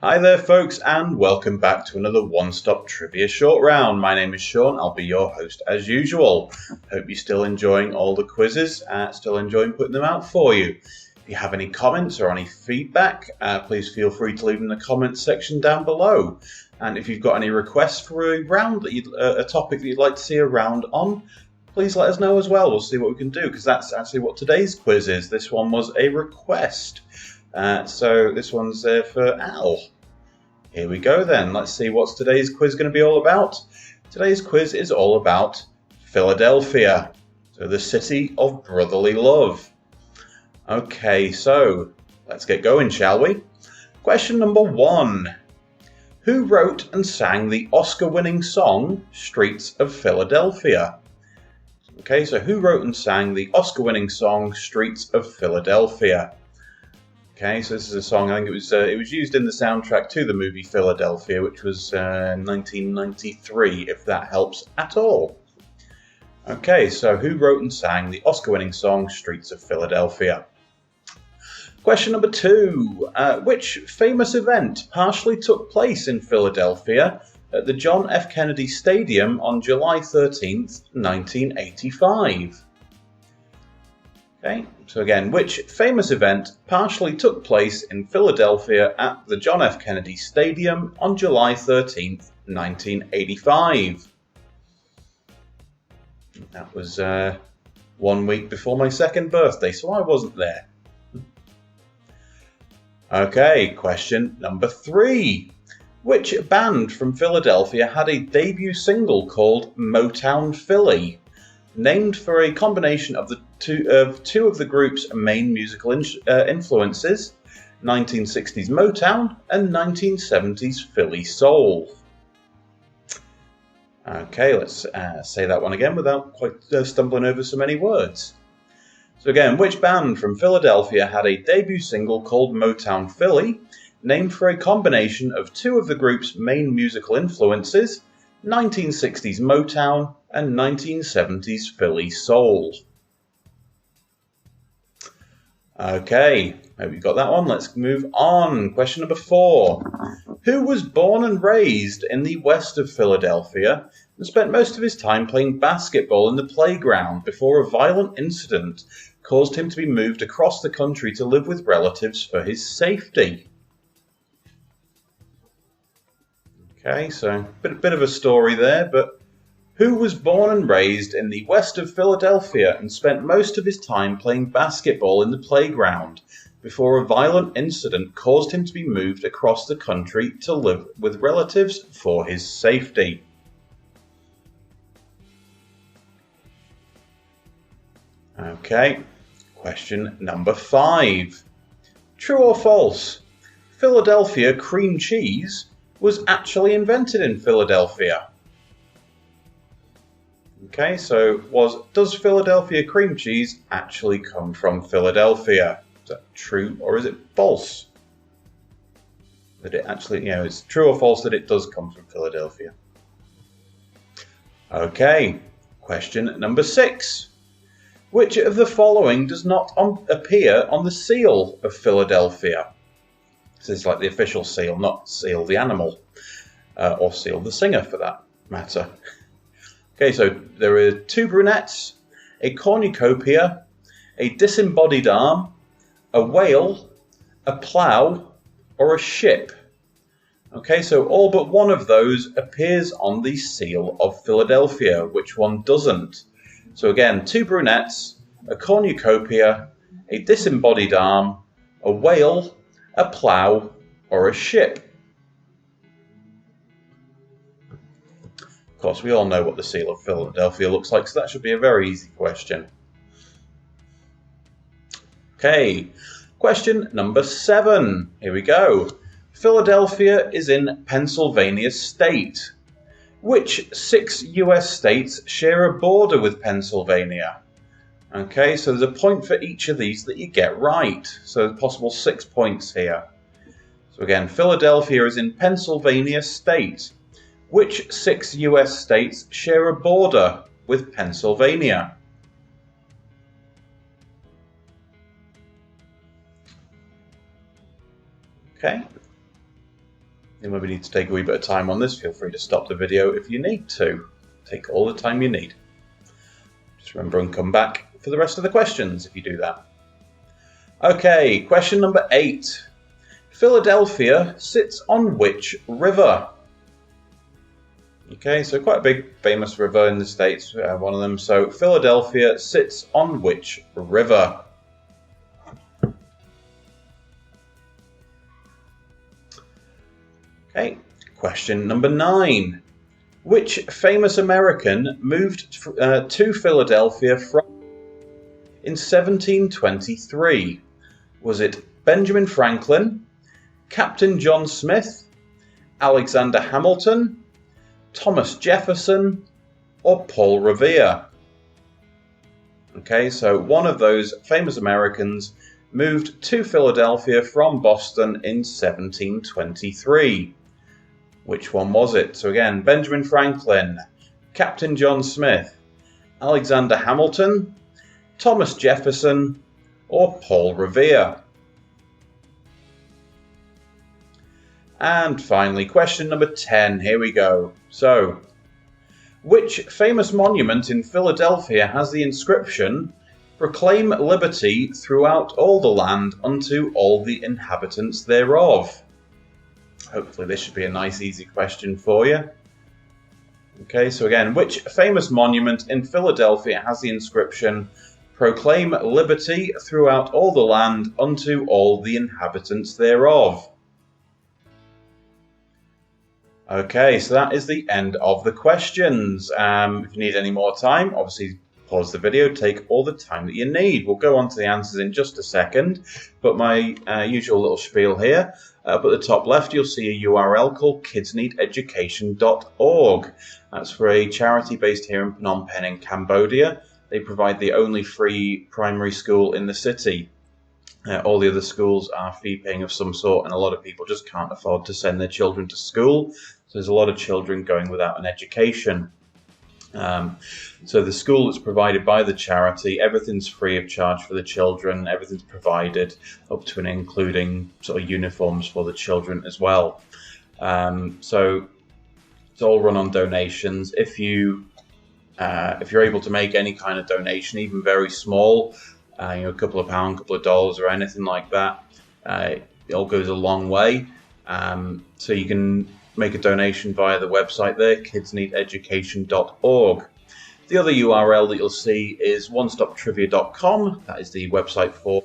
Hi there folks, and welcome back to another one-stop trivia short round. My name is Sean, I'll be your host as usual. Hope you're still enjoying all the quizzes, still enjoying putting them out for you. If you have any comments or any feedback, please feel free to leave them in the comments section down below. And if you've got any requests for a round, a topic that you'd like to see a round on, please let us know as well. We'll see what we can do, because that's actually what today's quiz is. This one was a request. So this one's for Al. Here we go then. Let's see what's today's quiz going to be all about. Today's quiz is all about Philadelphia, so the city of brotherly love. Okay, so let's get going, shall we? Question number 1. Who wrote and sang the Oscar-winning song Streets of Philadelphia? Okay, so who wrote and sang the Oscar-winning song Streets of Philadelphia? Okay, so this is a song, I think it was used in the soundtrack to the movie Philadelphia, which was 1993, if that helps at all. Okay, so who wrote and sang the Oscar-winning song Streets of Philadelphia? Question number 2. Which famous event partially took place in Philadelphia at the John F. Kennedy Stadium on July 13th, 1985? Okay, so again, which famous event partially took place in Philadelphia at the John F. Kennedy Stadium on July 13th, 1985? That was 1 week before my second birthday, so I wasn't there. Okay, question number 3. Which band from Philadelphia had a debut single called Motown Philly, named for a combination of two of the group's main musical influences, 1960s Motown and 1970s Philly soul? Okay, let's say that one again without quite stumbling over so many words. So again, which band from Philadelphia had a debut single called Motown Philly, named for a combination of two of the group's main musical influences, 1960s Motown and 1970s Philly soul? Okay, hope you got that one. Let's move on. Question number 4. Who was born and raised in the west of Philadelphia and spent most of his time playing basketball in the playground before a violent incident caused him to be moved across the country to live with relatives for his safety? Okay, so a bit of a story there, but who was born and raised in the west of Philadelphia and spent most of his time playing basketball in the playground before a violent incident caused him to be moved across the country to live with relatives for his safety? Okay, question number 5. True or false? Philadelphia cream cheese was actually invented in Philadelphia. Okay, so does Philadelphia cream cheese actually come from Philadelphia? Is that true or is it false? That it actually, it's true or false that it does come from Philadelphia? Okay, question number 6. Which of the following does not appear on the seal of Philadelphia? This is like the official seal, not Seal the animal, or Seal the singer for that matter. Okay, so there are 2 brunettes, a cornucopia, a disembodied arm, a whale, a plough, or a ship. Okay, so all but one of those appears on the seal of Philadelphia. Which one doesn't? So again, 2 brunettes, a cornucopia, a disembodied arm, a whale, a plough, or a ship. Of course, we all know what the seal of Philadelphia looks like, so that should be a very easy question. Okay, question number 7. Here we go. Philadelphia is in Pennsylvania state. Which 6 US states share a border with Pennsylvania? Okay, so there's a point for each of these that you get right. So there's possible 6 points here. So again, Philadelphia is in Pennsylvania state. Which 6 US states share a border with Pennsylvania? Okay. You maybe need to take a wee bit of time on this. Feel free to stop the video if you need to. Take all the time you need. Just remember and come back for the rest of the questions if you do that. Okay, question number 8. Philadelphia sits on which river? Okay, so quite a big famous river in the States, one of them. So Philadelphia sits on which river? Okay, question number 9. Which famous American moved to Philadelphia in 1723? Was it Benjamin Franklin, Captain John Smith, Alexander Hamilton, Thomas Jefferson, or Paul Revere? Okay, so one of those famous Americans moved to Philadelphia from Boston in 1723. Which one was it? So again, Benjamin Franklin, Captain John Smith, Alexander Hamilton, Thomas Jefferson, or Paul Revere? And finally, question number 10. Here we go. So, which famous monument in Philadelphia has the inscription, "Proclaim liberty throughout all the land unto all the inhabitants thereof"? Hopefully this should be a nice, easy question for you. Okay, so again, which famous monument in Philadelphia has the inscription, "Proclaim liberty throughout all the land unto all the inhabitants thereof"? Okay, so that is the end of the questions. If you need any more time, obviously pause the video, take all the time that you need. We'll go on to the answers in just a second, but my usual little spiel here. Up at the top left, you'll see a URL called kidsneededucation.org. That's for a charity based here in Phnom Penh in Cambodia. They provide the only free primary school in the city. All the other schools are fee-paying of some sort, and a lot of people just can't afford to send their children to school. So there's a lot of children going without an education. So the school that's provided by the charity, everything's free of charge for the children, everything's provided up to and including sort of uniforms for the children as well. So it's all run on donations. If you're able to make any kind of donation, even very small, a couple of pounds, a couple of dollars or anything like that, it all goes a long way. So you can make a donation via the website there, kidsneededucation.org. The other URL that you'll see is onestoptrivia.com. That is the website for,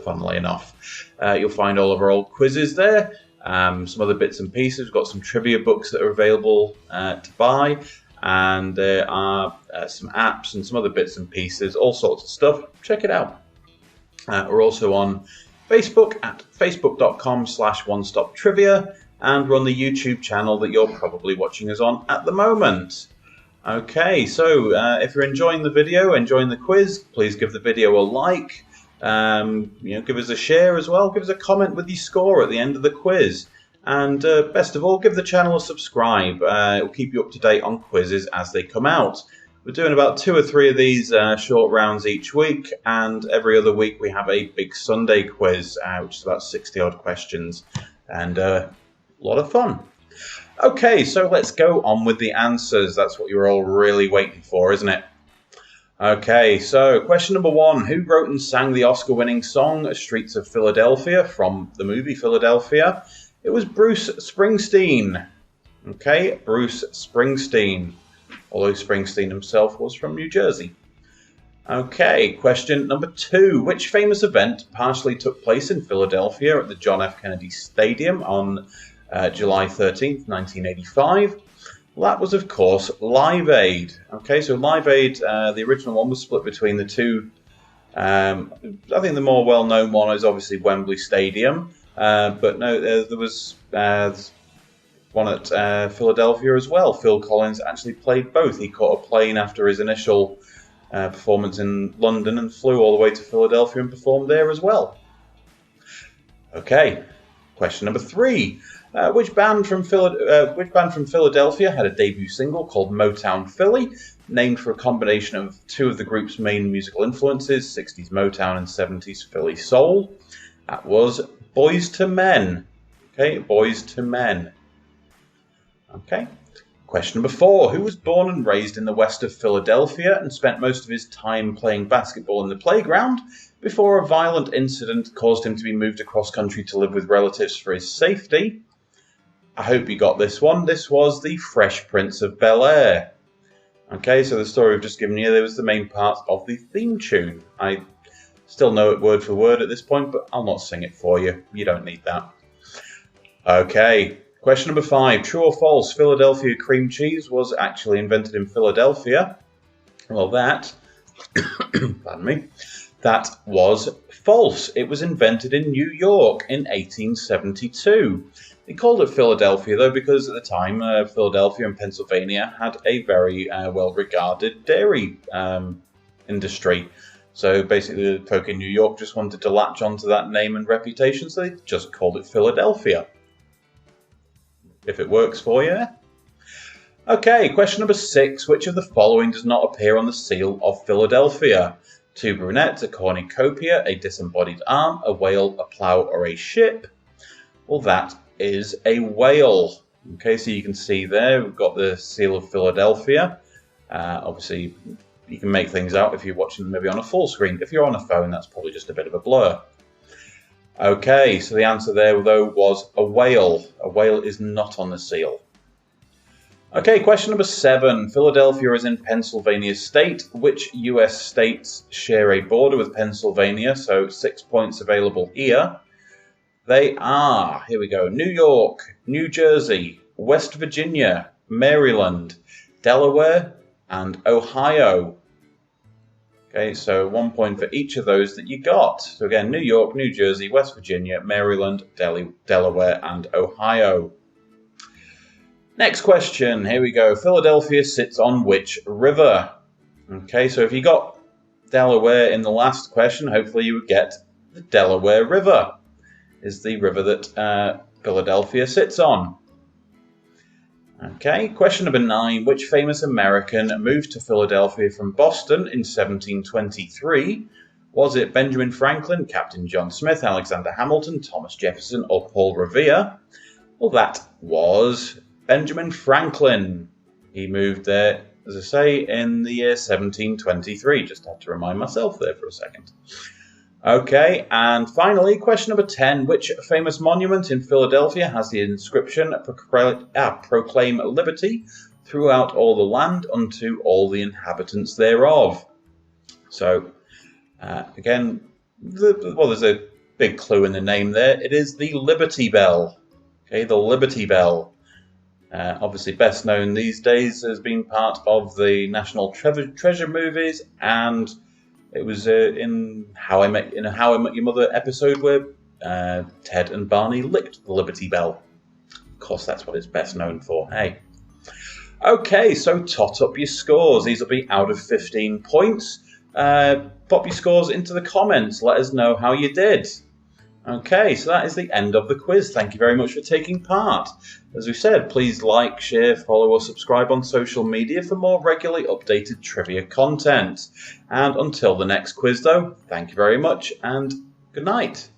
funnily enough. You'll find all of our old quizzes there, some other bits and pieces. We've got some trivia books that are available to buy, and there are some apps and some other bits and pieces, all sorts of stuff. Check it out. We're also on Facebook at facebook.com/onestoptrivia, and run the YouTube channel that you're probably watching us on at the moment. Okay, so if you're enjoying the video, enjoying the quiz, please give the video a like. Give us a share as well. Give us a comment with your score at the end of the quiz. And best of all, give the channel a subscribe. It will keep you up to date on quizzes as they come out. We're doing about 2 or 3 of these short rounds each week, and every other week we have a big Sunday quiz, which is about 60 odd questions, and a lot of fun. Okay, so let's go on with the answers. That's what you're all really waiting for, isn't it? Okay, so question number 1. Who wrote and sang the Oscar-winning song Streets of Philadelphia from the movie Philadelphia? It was Bruce Springsteen. Okay, Bruce Springsteen. Although Springsteen himself was from New Jersey. Okay, question number 2. Which famous event partially took place in Philadelphia at the John F. Kennedy Stadium on July 13th, 1985? Well, that was, of course, Live Aid. Okay, so Live Aid, the original one, was split between the two. I think the more well-known one is obviously Wembley Stadium. But no, there was one at Philadelphia as well. Phil Collins actually played both. He caught a plane after his initial performance in London and flew all the way to Philadelphia and performed there as well. Okay, question number 3. Which band from Philadelphia had a debut single called Motown Philly, named for a combination of 2 of the group's main musical influences, 60s Motown and 70s Philly soul? That was Boyz II Men. Okay, boys to men. Okay. Question number 4. Who was born and raised in the west of Philadelphia and spent most of his time playing basketball in the playground before a violent incident caused him to be moved across country to live with relatives for his safety? I hope you got this one. This was the Fresh Prince of Bel-Air. Okay, so the story I've just given you, there was the main part of the theme tune. I still know it word for word at this point, but I'll not sing it for you. You don't need that. Okay. Question number 5. True or false? Philadelphia cream cheese was actually invented in Philadelphia. Well, that, pardon me, that was false. It was invented in New York in 1872. They called it Philadelphia, though, because at the time, Philadelphia and Pennsylvania had a very well-regarded dairy industry. So basically, the folk in New York just wanted to latch onto that name and reputation, so they just called it Philadelphia. If it works for you. Okay, question number 6. Which of the following does not appear on the seal of Philadelphia? 2 brunettes, a cornucopia, a disembodied arm, a whale, a plough, or a ship? Well, that is a whale. Okay, so you can see there, we've got the seal of Philadelphia. Obviously, you can make things out if you're watching maybe on a full screen. If you're on a phone, that's probably just a bit of a blur. Okay, so the answer there, though, was a whale. A whale is not on the seal. Okay, question number 7. Philadelphia is in Pennsylvania state. Which US states share a border with Pennsylvania? So 6 points available here. They are, here we go, New York, New Jersey, West Virginia, Maryland, Delaware, and Ohio. Okay, so 1 point for each of those that you got. So again, New York, New Jersey, West Virginia, Maryland, Delaware, and Ohio. Next question, here we go. Philadelphia sits on which river? Okay, so if you got Delaware in the last question, hopefully you would get the Delaware River. Is the river that Philadelphia sits on. Okay, question number 9. Which famous American moved to Philadelphia from Boston in 1723? Was it Benjamin Franklin, Captain John Smith, Alexander Hamilton, Thomas Jefferson, or Paul Revere? Well, that was Benjamin Franklin. He moved there, as I say, in the year 1723. Just had to remind myself there for a second. Okay, and finally, question number 10. Which famous monument in Philadelphia has the inscription, Proclaim liberty throughout all the land unto all the inhabitants thereof? So, again, there's a big clue in the name there. It is the Liberty Bell. Okay, the Liberty Bell. Obviously best known these days as being part of the National Treasure movies, and it was in How I Met Your Mother episode where Ted and Barney licked the Liberty Bell. Of course, that's what it's best known for, hey? Okay, so tot up your scores. These will be out of 15 points. Pop your scores into the comments. Let us know how you did. Okay, so that is the end of the quiz. Thank you very much for taking part. As we said, please like, share, follow or subscribe on social media for more regularly updated trivia content. And until the next quiz though, thank you very much and good night.